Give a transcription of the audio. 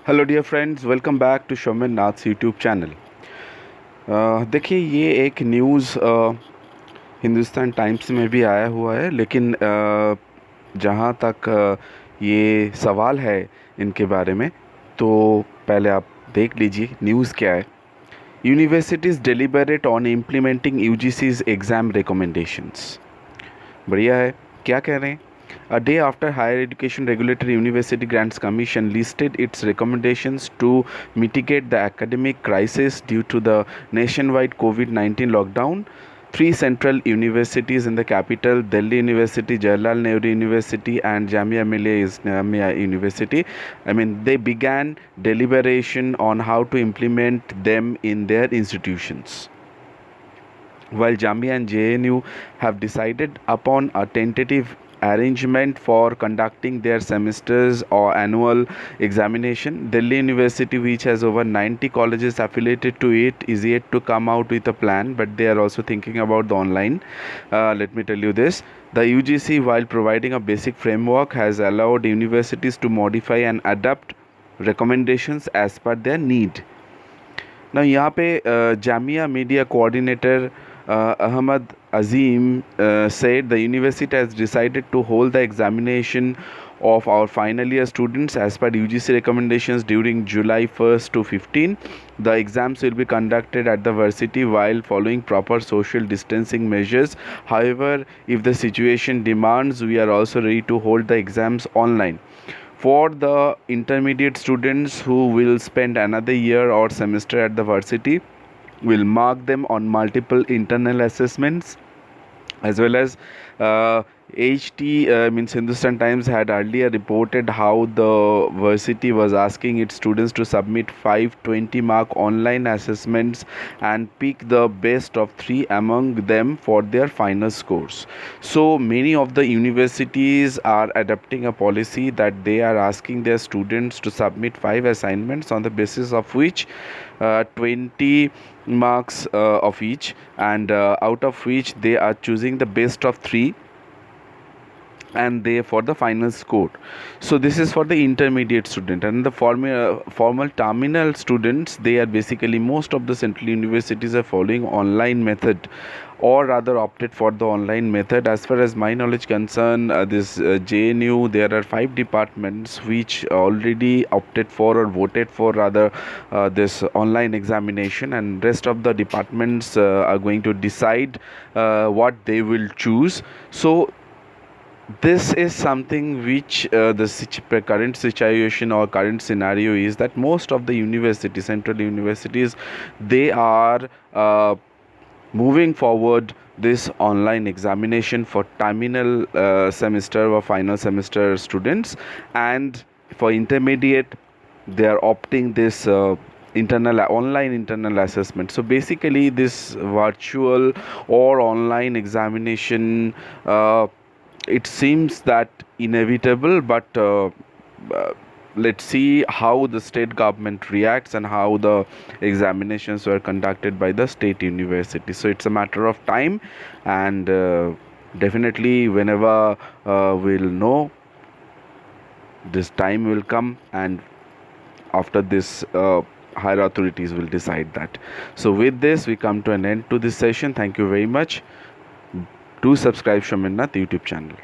Hello dear friends, welcome back to Soumen Nath's YouTube channel. देखिए, ये एक न्यूज़ हिंदुस्तान टाइम्स में भी आया हुआ है, लेकिन जहाँ तक ये सवाल है इनके बारे में, तो पहले आप देख लीजिए न्यूज़ क्या है। Universities deliberate on implementing UGC's exam recommendations. बढ़िया है। क्या कह रहे हैं? A day after Higher Education Regulatory University Grants Commission listed its recommendations to mitigate the academic crisis due to the nationwide COVID-19 lockdown, three central universities in the capital, Delhi University, Jawaharlal Nehru University, and Jamia Millia Islamia University, they began deliberation on how to implement them in their institutions. While Jamia and JNU have decided upon a tentative arrangement for conducting their semesters or annual examination, Delhi University, which has over 90 colleges affiliated to it, is yet to come out with a plan, but they are also thinking about the online. Let me tell you this. The UGC, while providing a basic framework, has allowed universities to modify and adapt recommendations as per their need. Now, यहाँ पे Jamia media coordinator Ahmad Azim said the university has decided to hold the examination of our final year students as per UGC recommendations during July 1st to 15. The exams will be conducted at the varsity while following proper social distancing measures. However, if the situation demands, we are also ready to hold the exams online. For the intermediate students who will spend another year or semester at the varsity, will mark them on multiple internal assessments, as well as HT means Hindustan Times had earlier reported how the varsity was asking its students to submit 520-mark online assessments and pick the best of 3 among them for their final scores. So many of the universities are adopting a policy that they are asking their students to submit 5 assignments, on the basis of which 20 marks of each, and out of which they are choosing the best of 3, and they for the final score. So this is for the intermediate student, and the formal terminal students, they are basically, most of the central universities are following online method, or rather opted for the online method. As far as my knowledge concern, this JNU, there are 5 departments which already opted for, or voted for rather, this online examination, and rest of the departments are going to decide what they will choose. So this is something which the current situation or current scenario is that most of the universities, central universities, they are moving forward this online examination for terminal semester or final semester students, and for intermediate they are opting this online internal assessment. So basically this virtual or online examination, it seems that inevitable, but let's see how the state government reacts and how the examinations were conducted by the state university. So it's a matter of time, and definitely whenever we'll know, this time will come, and after this higher authorities will decide that. So with this we come to an end to this session. Thank you very much. Do subscribe Shomen Nath YouTube channel.